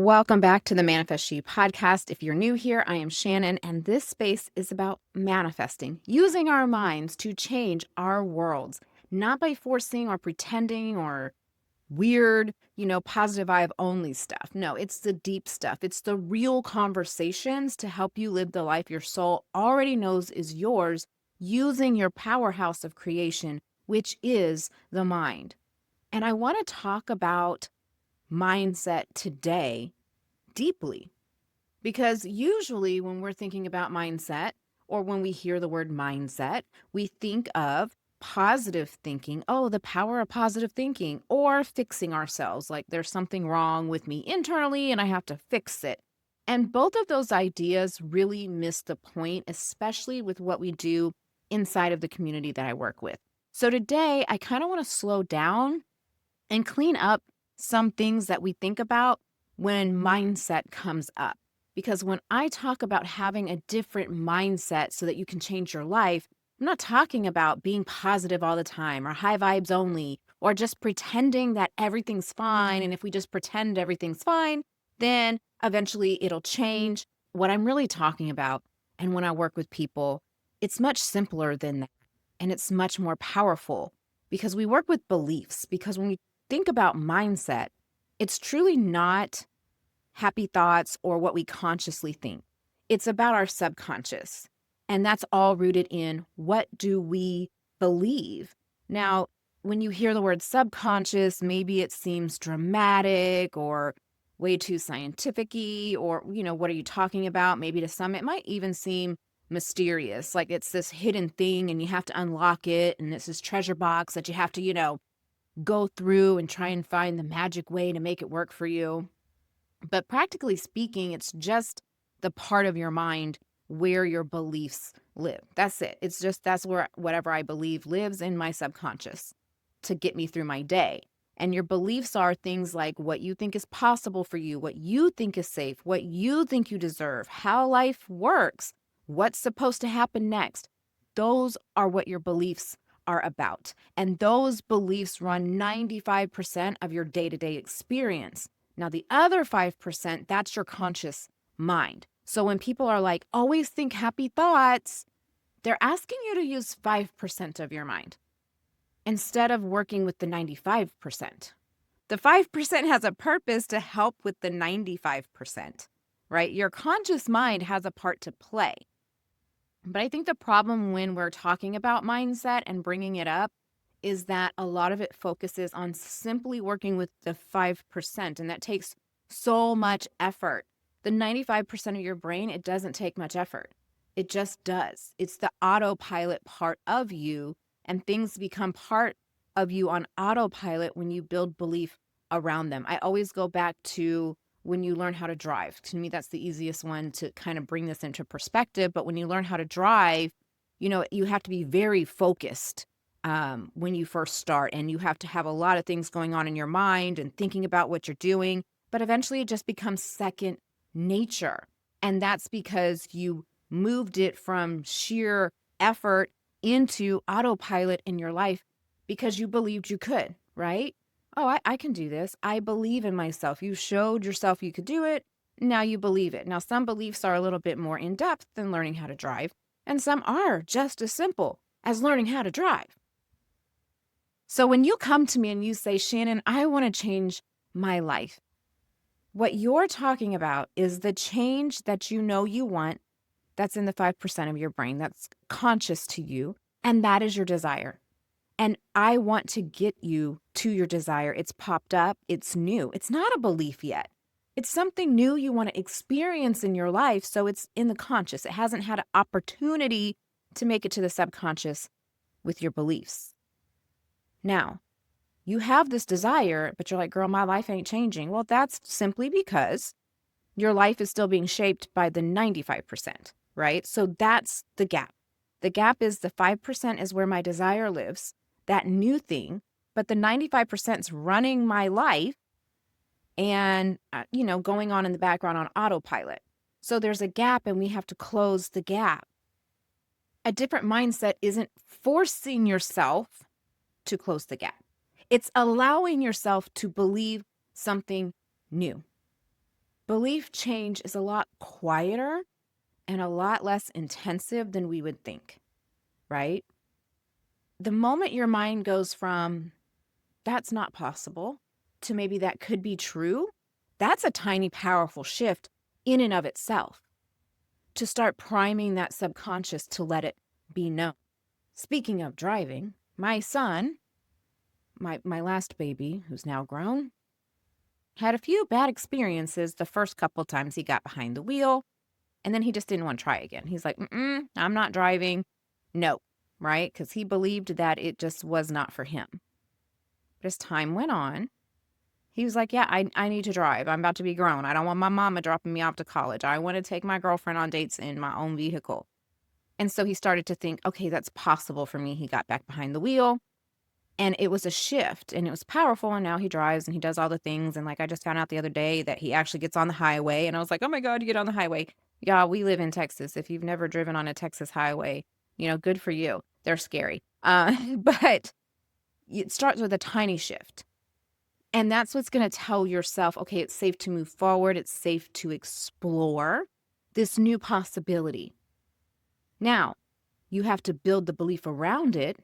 Welcome back to the Manifest She podcast. If you're new here, I am Shannon, and this space is about manifesting, using our minds to change our worlds, not by forcing or pretending or weird, positive vibe only stuff. No, it's the deep stuff. It's the real conversations to help you live the life your soul already knows is yours using your powerhouse of creation, which is the mind. And I want to talk about mindset today deeply because usually when we're thinking about mindset or when we hear the word mindset, we think of positive thinking. Oh, the power of positive thinking, or fixing ourselves, like there's something wrong with me internally and I have to fix it. And both of those ideas really miss the point, especially with what we do inside of the community that I work with. So today, I kind of want to slow down and clean up some things that we think about when mindset comes up. Because when I talk about having a different mindset so that you can change your life, I'm not talking about being positive all the time or high vibes only or just pretending that everything's fine. And if we just pretend everything's fine, then eventually it'll change. What I'm really talking about, and when I work with people, it's much simpler than that. And it's much more powerful because we work with beliefs. Because when we think about mindset, it's truly not happy thoughts or what we consciously think. It's about our subconscious. And that's all rooted in what do we believe? Now, when you hear the word subconscious, maybe it seems dramatic or way too scientific-y, or, what are you talking about? Maybe to some, it might even seem mysterious, like it's this hidden thing and you have to unlock it. And it's this treasure box that you have to, go through and try and find the magic way to make it work for you. But practically speaking, it's just the part of your mind where your beliefs live. That's it. It's just that's where whatever I believe lives in my subconscious to get me through my day. And your beliefs are things like what you think is possible for you, what you think is safe, what you think you deserve, how life works, what's supposed to happen next. Those are what your beliefs are about. And those beliefs run 95% of your day-to-day experience. Now, the other 5%, that's your conscious mind. So when people are like, always think happy thoughts, they're asking you to use 5% of your mind instead of working with the 95%. The 5% has a purpose to help with the 95%, right? Your conscious mind has a part to play. But I think the problem when we're talking about mindset and bringing it up is that a lot of it focuses on simply working with the 5%, and that takes so much effort. The 95% of your brain, it doesn't take much effort. It just does. It's the autopilot part of you, and things become part of you on autopilot when you build belief around them. I always go back to when you learn how to drive. To me, that's the easiest one to kind of bring this into perspective. But when you learn how to drive, you have to be very focused when you first start, and you have to have a lot of things going on in your mind and thinking about what you're doing. But eventually it just becomes second nature. And that's because you moved it from sheer effort into autopilot in your life because you believed you could, right? Oh, I can do this. I believe in myself. You showed yourself you could do it. Now you believe it. Now, some beliefs are a little bit more in depth than learning how to drive, and some are just as simple as learning how to drive. So when you come to me and you say, Shannon, I want to change my life, what you're talking about is the change that you know you want that's in the 5% of your brain that's conscious to you, and that is your desire. And I want to get you to your desire. It's popped up. It's new. It's not a belief yet. It's something new you want to experience in your life. So it's in the conscious. It hasn't had an opportunity to make it to the subconscious with your beliefs. Now, you have this desire, but you're like, girl, my life ain't changing. Well, that's simply because your life is still being shaped by the 95%, right? So that's the gap. The gap is the 5% is where my desire lives, that new thing, but the 95% is running my life and, going on in the background on autopilot. So there's a gap and we have to close the gap. A different mindset isn't forcing yourself to close the gap. It's allowing yourself to believe something new. Belief change is a lot quieter and a lot less intensive than we would think, right? The moment your mind goes from, that's not possible, to maybe that could be true, that's a tiny, powerful shift in and of itself to start priming that subconscious to let it be known. Speaking of driving, my son, my last baby, who's now grown, had a few bad experiences the first couple times he got behind the wheel, and then he just didn't want to try again. He's like, I'm not driving. No, right? Because he believed that it just was not for him. But as time went on, he was like, yeah, I need to drive. I'm about to be grown. I don't want my mama dropping me off to college. I want to take my girlfriend on dates in my own vehicle. And so he started to think, okay, that's possible for me. He got back behind the wheel. And it was a shift and it was powerful. And now he drives and he does all the things. And like I just found out the other day that he actually gets on the highway. And I was like, oh my God, you get on the highway. Yeah, we live in Texas. If you've never driven on a Texas highway, good for you. They're scary. But it starts with a tiny shift. And that's what's going to tell yourself, okay, it's safe to move forward. It's safe to explore this new possibility. Now, you have to build the belief around it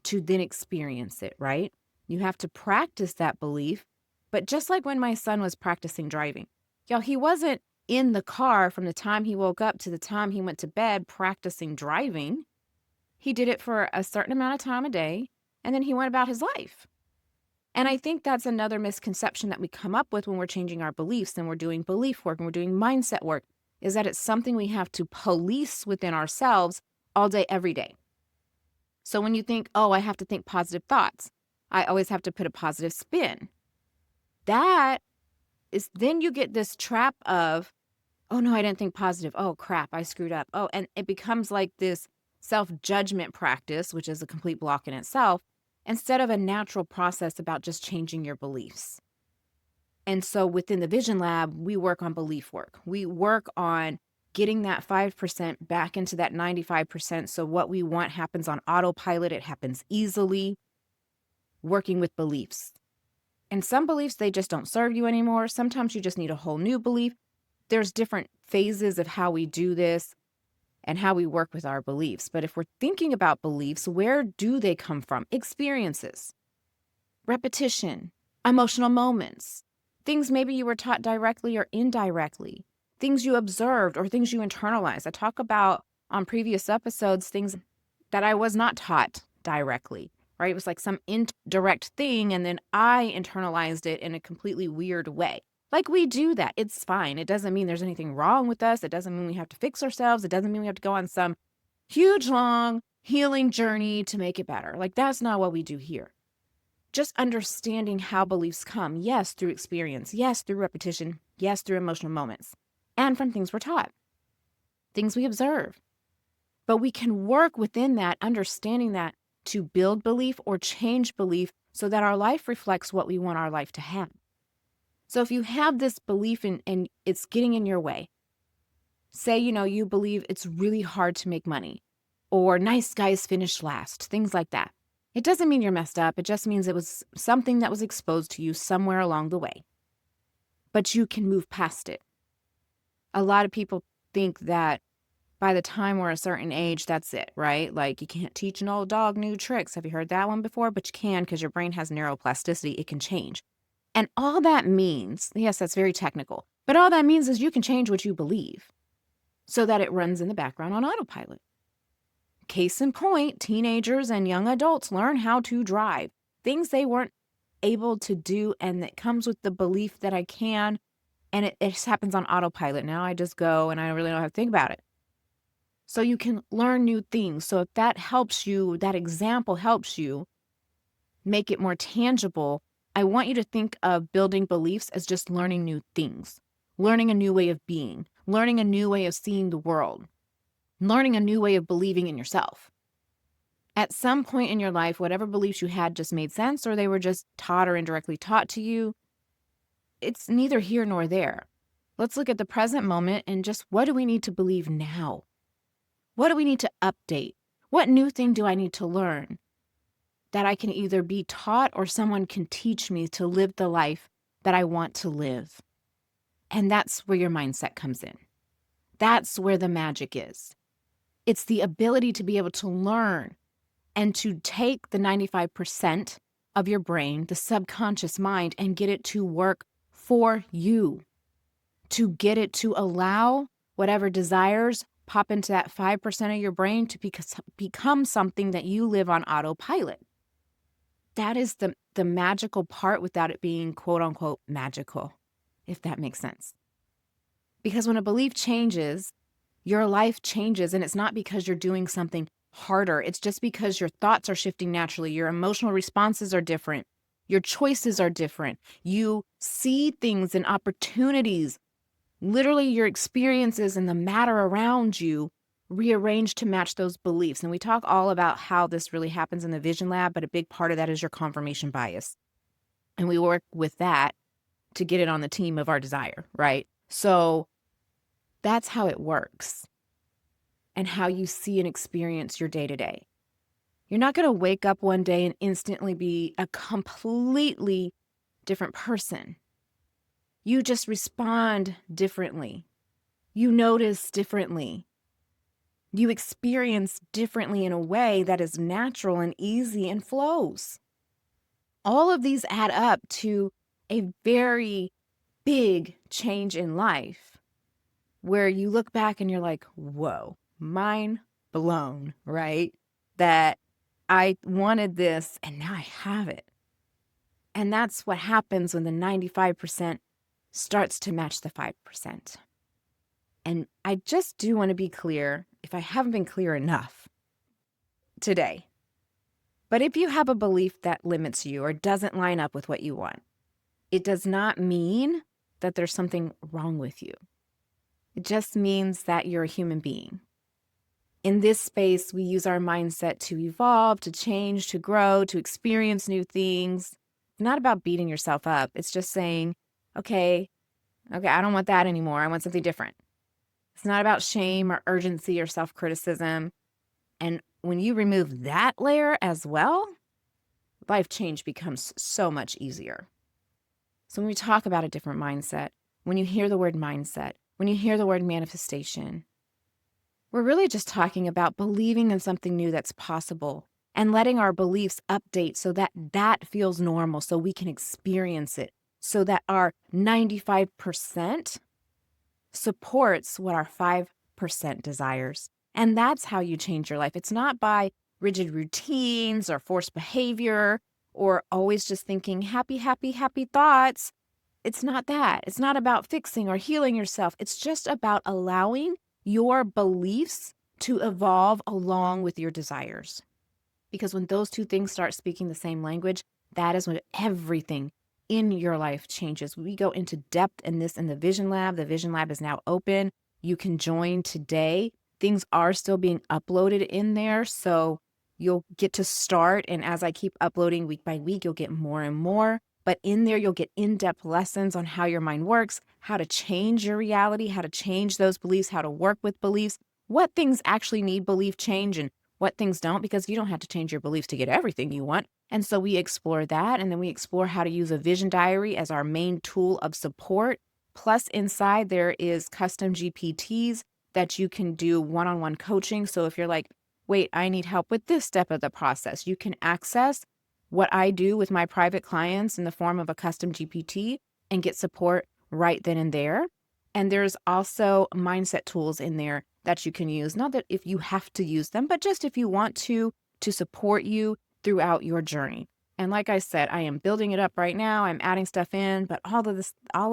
to then experience it, right? You have to practice that belief. But just like when my son was practicing driving, he wasn't in the car from the time he woke up to the time he went to bed practicing driving. He did it for a certain amount of time a day, and then he went about his life. And I think that's another misconception that we come up with when we're changing our beliefs and we're doing belief work and we're doing mindset work, is that it's something we have to police within ourselves all day, every day. So when you think, oh, I have to think positive thoughts, I always have to put a positive spin. That is, then you get this trap of, oh no, I didn't think positive. Oh crap, I screwed up. Oh, and it becomes like this self-judgment practice, which is a complete block in itself, instead of a natural process about just changing your beliefs. And so within the Vision Lab, we work on belief work. We work on getting that 5% back into that 95%. So what we want happens on autopilot. It happens easily, working with beliefs. And some beliefs, they just don't serve you anymore. Sometimes you just need a whole new belief. There's different phases of how we do this and how we work with our beliefs. But if we're thinking about beliefs, where do they come from? Experiences, repetition, emotional moments, things maybe you were taught directly or indirectly, things you observed or things you internalized. I talk about on previous episodes things that I was not taught directly, right? It was like some indirect thing, and then I internalized it in a completely weird way. Like, we do that. It's fine. It doesn't mean there's anything wrong with us. It doesn't mean we have to fix ourselves. It doesn't mean we have to go on some huge, long healing journey to make it better. Like, that's not what we do here. Just understanding how beliefs come. Yes, through experience. Yes, through repetition. Yes, through emotional moments. And from things we're taught. Things we observe. But we can work within that, understanding that, to build belief or change belief so that our life reflects what we want our life to have. So if you have this belief and it's getting in your way, say, you believe it's really hard to make money, or nice guys finish last, things like that. It doesn't mean you're messed up. It just means it was something that was exposed to you somewhere along the way. But you can move past it. A lot of people think that by the time we're a certain age, that's it, right? Like, you can't teach an old dog new tricks. Have you heard that one before? But you can, because your brain has neuroplasticity. It can change. And all that means, yes, that's very technical, but all that means is you can change what you believe so that it runs in the background on autopilot. Case in point, teenagers and young adults learn how to drive, things they weren't able to do, and it comes with the belief that I can, and it just happens on autopilot. Now I just go and I really don't have to think about it. So you can learn new things. So if that helps you, that example helps you make it more tangible, I want you to think of building beliefs as just learning new things, learning a new way of being, learning a new way of seeing the world, learning a new way of believing in yourself. At some point in your life, whatever beliefs you had just made sense, or they were just taught or indirectly taught to you. It's neither here nor there. Let's look at the present moment and just, what do we need to believe now? What do we need to update? What new thing do I need to learn that I can either be taught or someone can teach me to live the life that I want to live? And that's where your mindset comes in. That's where the magic is. It's the ability to be able to learn and to take the 95% of your brain, the subconscious mind, and get it to work for you, to get it to allow whatever desires pop into that 5% of your brain to become something that you live on autopilot. That is the magical part without it being quote unquote magical, if that makes sense. Because when a belief changes, your life changes, and it's not because you're doing something harder. It's just because your thoughts are shifting naturally. Your emotional responses are different. Your choices are different. You see things and opportunities. Literally, your experiences and the matter around you rearrange to match those beliefs. And we talk all about how this really happens in the Vision Lab, but a big part of that is your confirmation bias. And we work with that to get it on the team of our desire, right? So that's how it works and how you see and experience your day-to-day. You're not going to wake up one day and instantly be a completely different person. You just respond differently. You notice differently. You experience differently in a way that is natural and easy and flows. All of these add up to a very big change in life where you look back and you're like, whoa, mind blown, right? That I wanted this and now I have it. And that's what happens when the 95% starts to match the 5%. And I just do want to be clear, if I haven't been clear enough today. But if you have a belief that limits you or doesn't line up with what you want, it does not mean that there's something wrong with you. It just means that you're a human being. In this space, we use our mindset to evolve, to change, to grow, to experience new things. It's not about beating yourself up. It's just saying, okay, I don't want that anymore. I want something different. It's not about shame or urgency or self-criticism. And when you remove that layer as well, life change becomes so much easier. So when we talk about a different mindset, when you hear the word mindset, when you hear the word manifestation, we're really just talking about believing in something new that's possible and letting our beliefs update so that that feels normal, so we can experience it, so that our 95% supports what our 5% desires. And that's how you change your life. It's not by rigid routines or forced behavior or always just thinking happy, happy, happy thoughts. It's not that. It's not about fixing or healing yourself. It's just about allowing your beliefs to evolve along with your desires. Because when those two things start speaking the same language, that is when everything in your life changes. We go into depth in this in the Vision Lab. The Vision Lab is now open. You can join today. Things are still being uploaded in there, so you'll get to start. And as I keep uploading week by week, you'll get more and more. But in there, you'll get in-depth lessons on how your mind works, how to change your reality, how to change those beliefs, how to work with beliefs, what things actually need belief change and what things don't, because you don't have to change your beliefs to get everything you want. And so we explore that, and then we explore how to use a vision diary as our main tool of support. Plus, inside there is custom GPTs that you can do one-on-one coaching. So if you're like, wait, I need help with this step of the process, you can access what I do with my private clients in the form of a custom GPT and get support right then and there. And there's also mindset tools in there that you can use. Not that if you have to use them, but just if you want to support you throughout your journey. And like I said, I am building it up right now. I'm adding stuff in, but all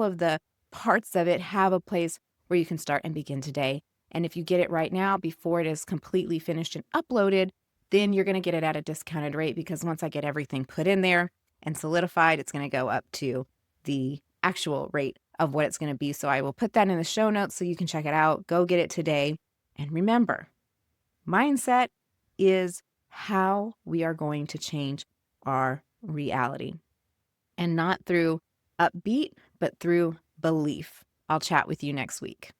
of the parts of it have a place where you can start and begin today. And if you get it right now before it is completely finished and uploaded, then you're going to get it at a discounted rate, because once I get everything put in there and solidified, it's going to go up to the actual rate of what it's going to be. So I will put that in the show notes so you can check it out. Go get it today. And remember, mindset is how we are going to change our reality, and not through upbeat, but through belief. I'll chat with you next week.